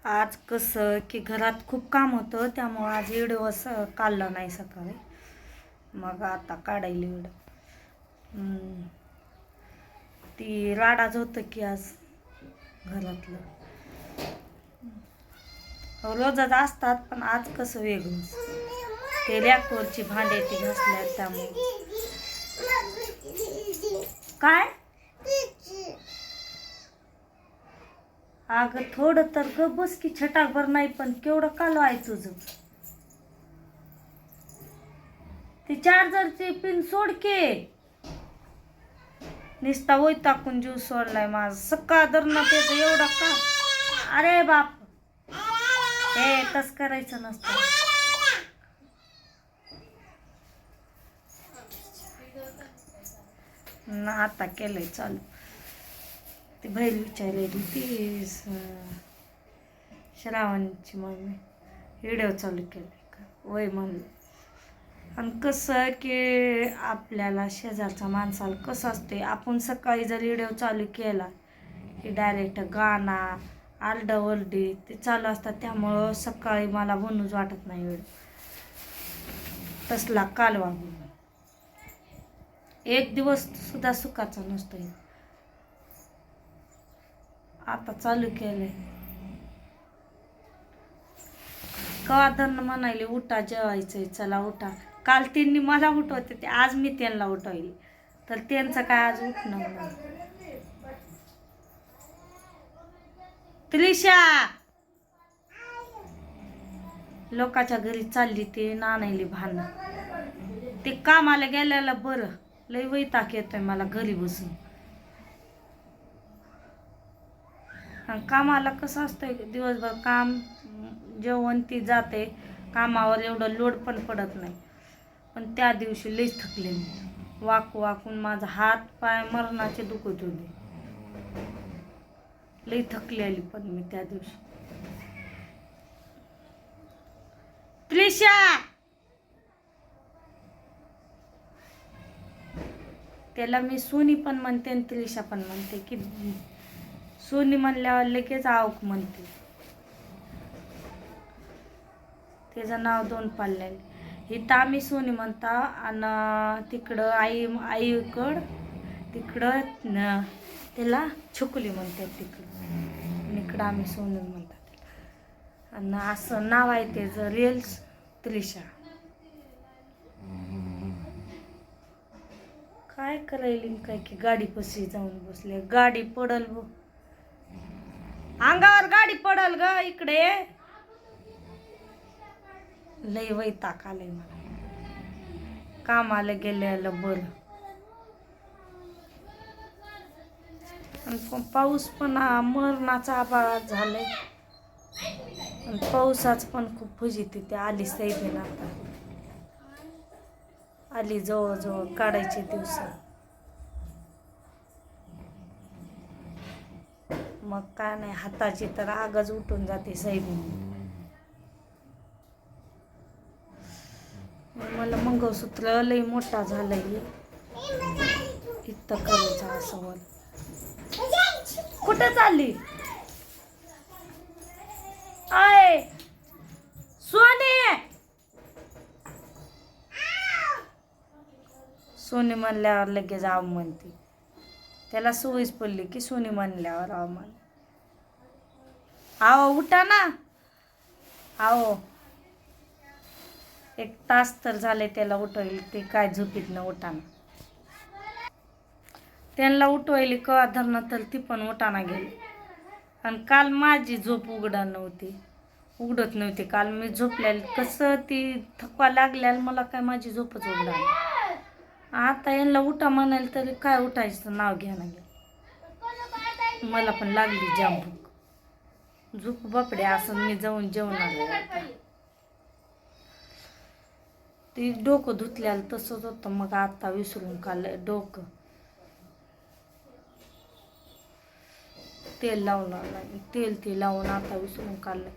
आज कसं की घरात खूप काम होतं त्यामुळं आज व्हिडिओ काढला नाही सकाळी. मग आता काढायला व्हिडिओ. ती राडाच होतं की आज घरातलं. रोजच असतात पण आज कसं वेगळंच. ते रॅकवरची भांडे ती घासल्यात त्यामुळे. काय अगं थोडं तर ग बस की छटाकभर नाही पण केवढं कालो आहे तुझं. ती चार्जरची पिन सोड की. निस्ता टाकून जीव सोडलाय माझा सकाळ धरणं त्याचं एवढा का. अरे बाप हे तस करायचं नसतं ना. आता केलंय चालू. ती बहीण विचारलेली ती श्रावणची मम्मी व्हिडिओ चालू केलाय का वय म्हणलं. आणि कसं की आपल्याला शेजारच्या माणसाला कसं असते, आपण सकाळी जर व्हिडिओ चालू केला की डायरेक्ट गाणा आरडाओरडी ते चालू असतात. त्यामुळं सकाळी मला बनूच वाटत नाही व्हिडिओ. तसला कालवा एक दिवस सुद्धा सुखाचा नसतो. आता चालू केलंय. कवाधन म्हणाले उठा जेवायचंय चला उठा. काल त्यांनी मला उठवते ते आज मी त्यांना उठवली तर त्यांचं काय आज उठणं नाही. त्रिशा लोकाच्या घरी चालली ते नानायली भांडण. ते कामाला गेल्याला बरं लय वैताग येतोय मला घरी बसून. कामाला कसं असतंय दिवसभर काम जेवण ती जाते कामावर एवढं लोड पण पडत नाही. पण त्या दिवशी लईच थकले मी. वाकून माझा हात पाय मरणाचे दुखत होते. लई थकलेली पण मी त्या दिवशी. त्रिशा त्याला मी सोनी पण म्हणते आणि त्रिशा पण म्हणते की सोनी म्हणल्यावर लगेच आवक म्हणते. त्याचं नाव दोन पाडलेलं. इथं आम्ही सोनी म्हणता आणि तिकडं आईकड तिकडं त्याला छकुली म्हणतात तिकडं. इकडं आम्ही सोनी म्हणतात त्याला. आणि असं नाव आहे त्याचं रिल्स त्रिशा. काय करायली काय की गाडी पशी जाऊन बसले. गाडी पडल अंगावर गाडी पडल ग इकडे. लय वैताग आलंय मला. कामाला गेलेलं बरं. आणि पाऊस पण मरणाचा आभाळ झालाय. आणि पावसाच पण खूप फजिती ते आली सैबीन. आता आली जवळजवळ काढायचे दिवस. मग काय नाही हाताची तर आगच उठून जाते सैबीन. मला मंगळसूत्र लई मोठा झालंय इतकं करायचं असं. कुठं चालली आय सोनी. सोनी म्हणल्यावर लगेच आव म्हणते. त्याला सवयच पडली की सोनी म्हणल्यावर आव म्हण. आहो उठा ना. आहो एक तास तर झाले त्याला उठवली ते काय झोपीत न उठाना. त्यांना उठवायली कवा धरणं तर ती पण उठाना गेली. आणि काल माझी झोप उघडत नव्हती. काल मी झोपलेली कसं ती थकवा लागल्याला मला काय माझी झोपच उघडा. आता यांना उठा म्हणाल तरी काय उठायचं नाव घ्या ना. मला पण लागली जाम भूक. झोप बापडे असं मी जाऊन जेवणार. ती डोकं धुतल्याला तसंच होतं मग आता विसरून काढलं डोकं. तेल लावून तेल लावून आता विसरून काढलंय.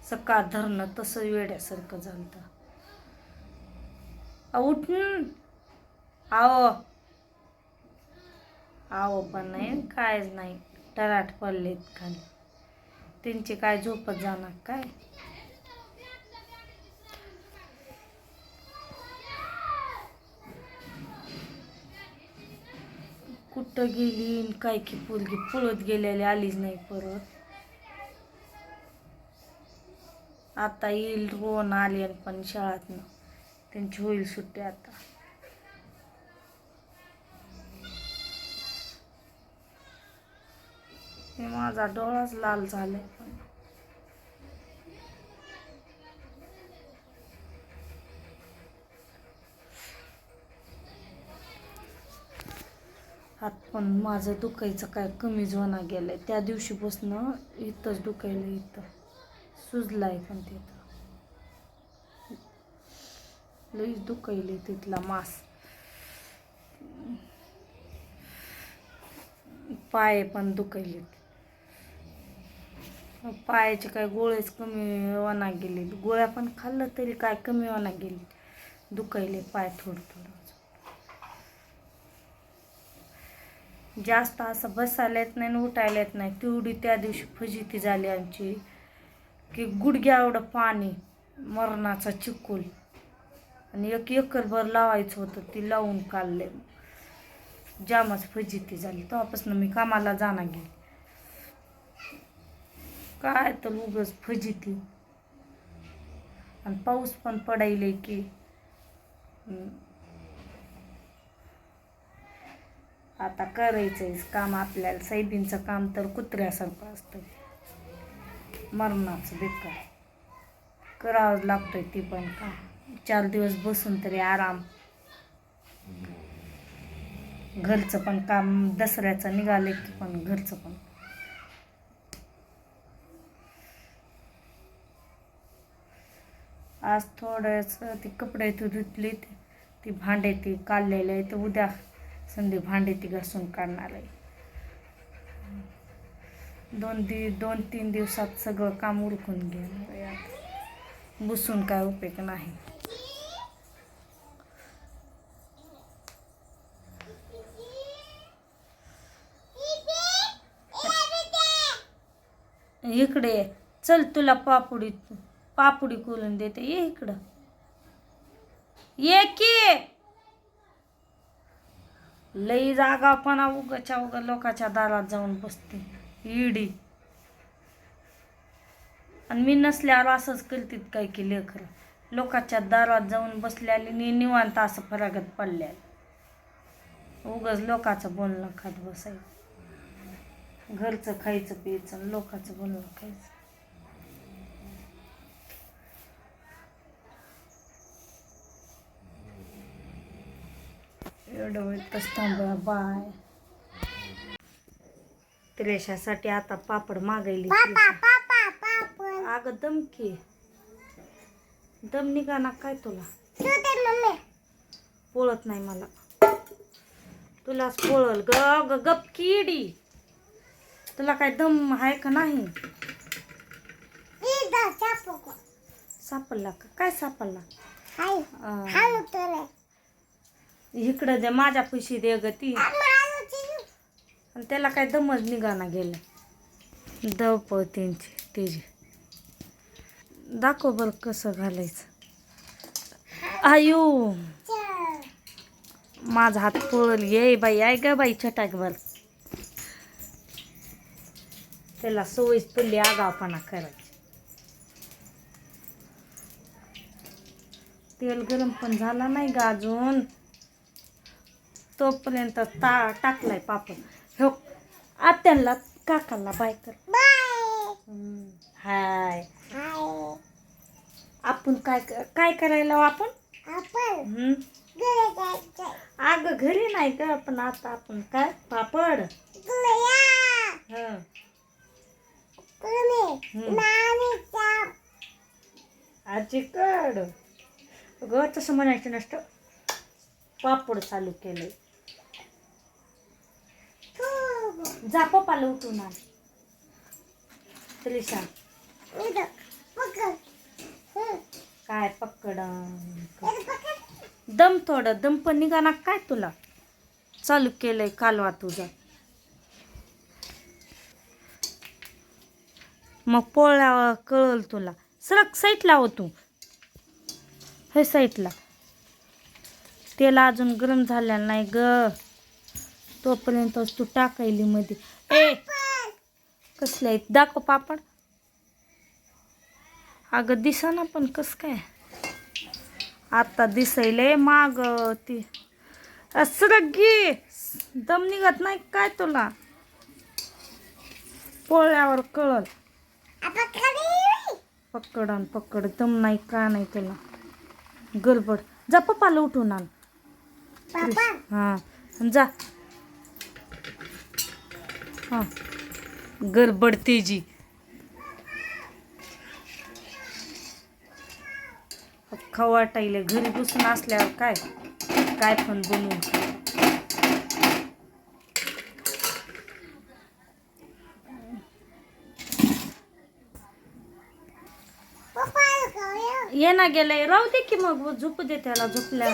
सकाळ धरणं तसं वेड्यासारखं झालं. उठून आहो पण नाही कायच नाही टराट पडलेत खाली. त्यांची काय झोपत जाणार काय. कुठं गेली न काय की पोरगी पळत गेलेली आलीच नाही परत. आता येईल रोहन आली आणि पण शाळेतनं त्यांची होईल सुट्टी आता. हे माझा डोळाच लाल झालाय पण. हात पण माझं दुखायचं काय कमीच होणार गेलंय. त्या दिवशीपासनं इथंच दुखायला, इथं सुजलाय पण तिथं लईच दुखायले तिथला मास. पाय पण दुखायले. पायाचे काय गोळेच कमी होणार गेले. गोळ्या पण खाल्लं तरी काय कमी होणार गेले. दुखायले पाय थोडं थोडं. जास्त असं बसायला येत नाही आणि उठायला येत नाही. तेवढी त्या दिवशी फजिती झाली आमची की गुडघ्या एवढं पाणी, मरणाचा चिखल, आणि 1 एकरभर लावायचं होतं, ती लावून काढले. जामच फजिती झाली. तेव्हापासून मी कामाला जाणार गेले. काय तर उगाच फजिती. आणि पाऊस पण पडायले की आता करायचंय काम आपल्याला. साहेबींचं काम तर कुत्र्यासारखं असतं, मरणाचं बेकार. करावंच लागतंय ती पण काम. 4 दिवस बसून तरी आराम. घरचं पण काम दसऱ्याचं निघाले की पण घरचं पण. आज थोडंसं ती कपडे धुतली, ती भांडे ती काढलेले आहे, तर उद्या संधी भांडे ती घासून काढणार आहे. 2-3 दिवसात सगळं काम उरकून घेणार आहे. आता बसून काय उपयोग नाही. इकडे चल, तुला पापुडी करून देते. ये इकडं, ये की. लई जागापणा, उगाच्या उगा लोकाच्या दारात जाऊन बसते इडी. आणि मी नसल्यावर असंच करतात काय की लेकरं. लोकाच्या दारात जाऊन बसल्याली निवांत असं फरागत पडल्या. उगाच लोकाचं बोलणं खात बसायचं. घरचं खायचं प्यायचं, लोकाचं बोलणं खायचं. एवढं वेळच थांबा. बाय. त्रेशासाठी आता पापड मागायली. अगं दमकी, दम निघा ना काय तुला. पोळत नाही मला, तुलाच पोळल ग. गप किडी, तुला काय दम आहे का नाही. सापडला का काय. सापडला इकडं दे, माझ्या पैसे दे ग ती. आणि त्याला काय दमच निघाना गेलं. दवपळ त्याची. दाखव बरं कसं घालायचं. आयु माझा हात पोळल. ये बाई, आहे ग बाई छटाकभर. त्याला सवयच पडली आगावपणा करायची. तेल गरम पण झाला नाही ग अजून, तोपर्यंत टाकलाय पापड. हो, आत्यांना काकाला बाय कर. हाय. आपण काय करायला आपण. अगं घरी नाही ग, पण आता आपण काय पापड. आजीकड ग तसं म्हणायचं नसतं. पापड चालू केलंय. जा पप्पाला उठून आण. त्रिशा काय पकड. दम थोडं दम पण निघाना काय तुला. चालू केलंय कालवा तुझा. मग पोळ्यावर कळल तुला. सरक साईटला हो तू. हे साईटला. तेल अजून गरम झालेलं नाही ग. तोपर्यंतच तू टाकायली मध्ये. ए कसले आहेत दाखव पापड. अगं दिसा ना पण कस काय आता दिसायले माग ती सरक घे. दम निघत नाही काय तुला. पोळ्यावर कळल. पकड दम नाही का नाही तुला. गडबड जा पप्पाला उठून आण. हा जा. हा गडबड तेजी. खाऊ वाटायले घरी बसून असल्यावर काय पण बनवून खा. ये ना गेलंय राहू दे की मग झोपू दे त्याला. झोपल्या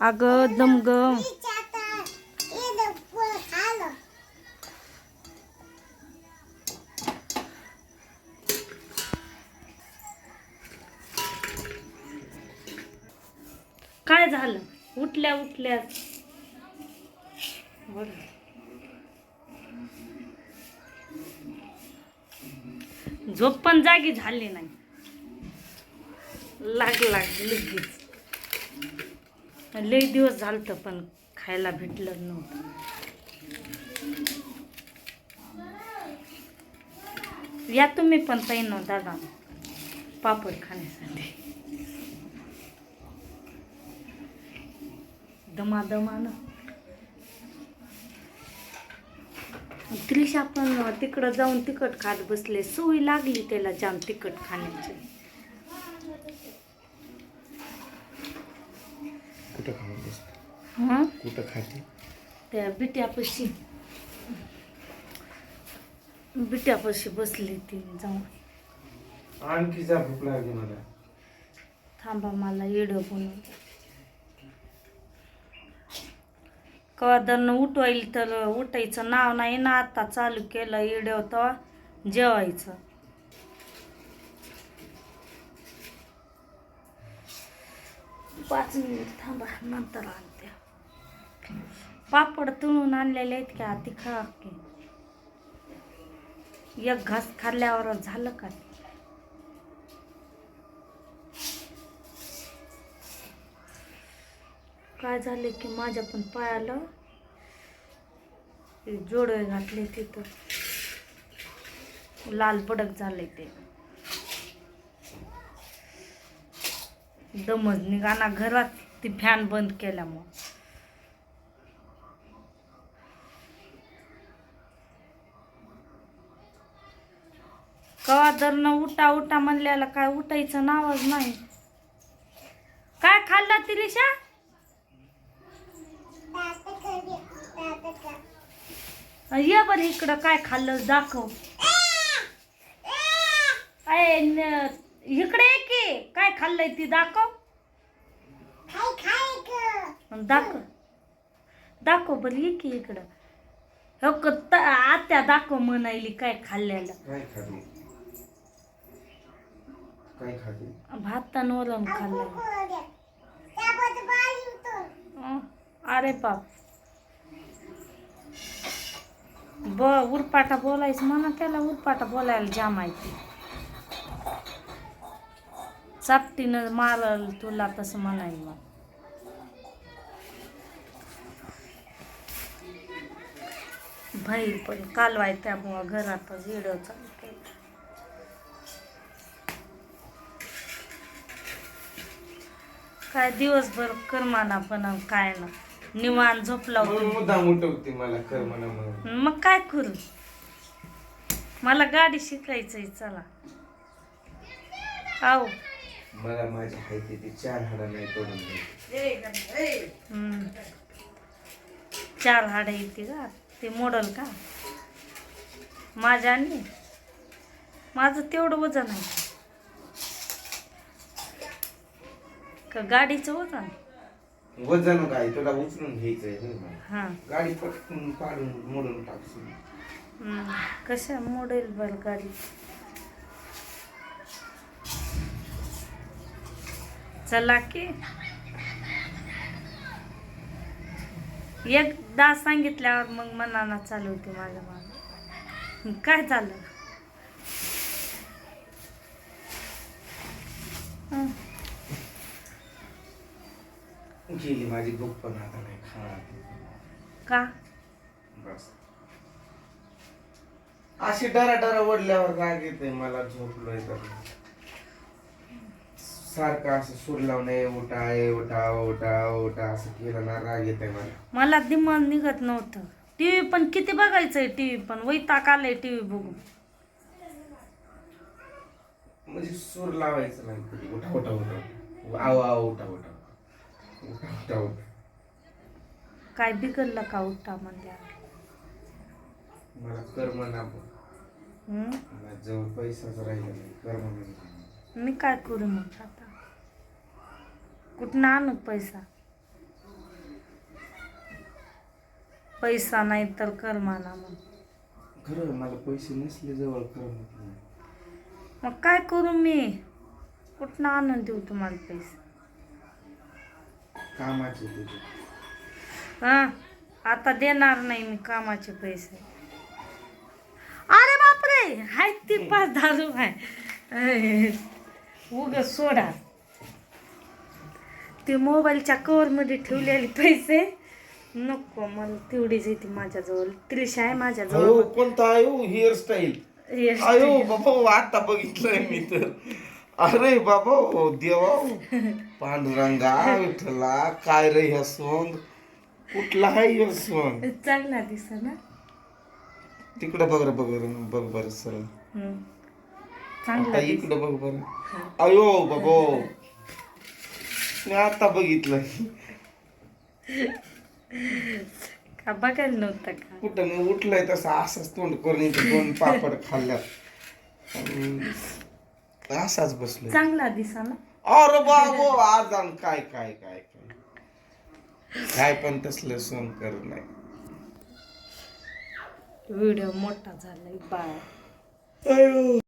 अगं दमग. काय झालं उठल्या झोप पण जागी झाली नाही. लागला लगेच. लई दिवस झालत पण खायला भेटलं नव्हतं. या तुम्ही पण ताईन दादा पापड खाण्यासाठी. दमादमानं. त्रिशा पण तिकडं जाऊन तिखट खात बसले. सवय लागली त्याला जाम तिखट खाण्याची. कुठं खाते त्या बिट्यापाशी बसली ती जाऊन. आणखी जा भूक लागली मला. थांबा मला येडं बनवून. कवादरनं उठवाईल तर उठायचं नाव नाही ना. आता चालू केलं येडं होतं जेवायचं. पाच मिनिट थांबा नंतर आणते. पापड तळून आणलेले आहेत का ती खा की. एक घास खाल्ल्यावर झालं का. काय झाले की माझ्या पण पायाला जोडे घातले तिथं लाल पडक झाले. ते दमच निघाना घरात. ती फॅन बंद केल्यामुळं. कवा दरनं उठा म्हणल्याला काय उठायचं नावच नाही. काय खाल्लं त्रिशा. ये बरं इकडं काय खाल्लं दाखव. इकडे ये की काय खाल्लंय ती दाखव. दाखव बरं ये की इकडं. हो आत्या दाखव म्हणायली काय खाल्ल्याला. भात वरण खाल्लं. अरे बाप. उरपाटा बोलायचं म्हणा त्याला. उरपाटा बोलायला जाम माहिती. चापटीनं मारल तुला तसं म्हणाय. मग बाहेर पण कालवाय त्यामुळं घरातच येडं चालू केलं. काय दिवसभर करमाना पण काय ना निवांत झोपला उठवते मला कर म्हणा. मग काय करू. मला गाडी शिकायचंय चला. आहो मला माझी हायती ती 4 हाडा नाही तोडून द्यायची. 4 हाडं येते का ते मॉडल का. माझ्याने माझं तेवढं वजन आहे का गाडीचं वजन. वजन काय तुला उचलून घ्यायचंय होय मला. हा गाडी पटकन पाडून मोडून टाकशील. कशा मोडेल बर गाडी. चला की एकदा सांगितल्यावर मग मनाला चालवते माझ्या मागे. काय झालं? हं. गेली माझी भूक पण आता नाही खाणार. का? बस अशी डरा ओढल्यावर राग येते मला. झोपलोय तर सारखं असं सूर लावणे उठा उठा उठा उठा असं केलं ना राग येते मला दिमाग निघत नव्हतं. टीव्ही पण किती बघायचंय. टीव्ही पण वैताग आलंय टीव्ही बघून. म्हणजे सूर लावायचं नाही कधी. उठा उठा उठा आव आव उठा उठा उठा उठा उठा. काय बिघडलं का उठा म्हणल्यावर? मला कर्म ना मला जवळ पैसाच राहिला नाही. कर्म नाही. मी काय करू मग आता? कुठं आणू पैसा? पैसा नाही तर कर म्हणा. मग खरं मला पैसे नसले जवळ करमत नाही. मग काय करू मी? कुठनं आणून देऊ तुम्हाला पैसे? कामाचे तुझे हा आता देणार नाही मी कामाचे पैसे. अरे बापरे हाय ती 5-10 रुपये उग सोडा. ते मोबाईलच्या कवर मध्ये ठेवलेले पैसे नको मला. तेवढीच येते माझ्याजवळ. 300 आहे माझ्याजवळ. कोणता आयो हेअरस्टाईल आयो बाबा आता बघितलंय मी तर. अरे बाबा देवा पांडुरंगा विठ्ठला काय रे ह्या सोंग. कुठला आहे ह्या सोंग? चांगला दिसा ना. तिकडे बघ रे बघ बरं सरळ. चांगला इकडे बघ बरं. अयो बाबा मी आता बघितलं. का बघायला नव्हतं का? कुठं मी उठलंय तसं असंच तोंड करून इथे 2 पापड खाल्ल्यात. असाच बसलोय. चांगला दिसा ना. अरे बाबो आज काय काय काय काय काय पण तसलं सोंग कर नाही. व्हिडिओ मोठा झालाय बाय.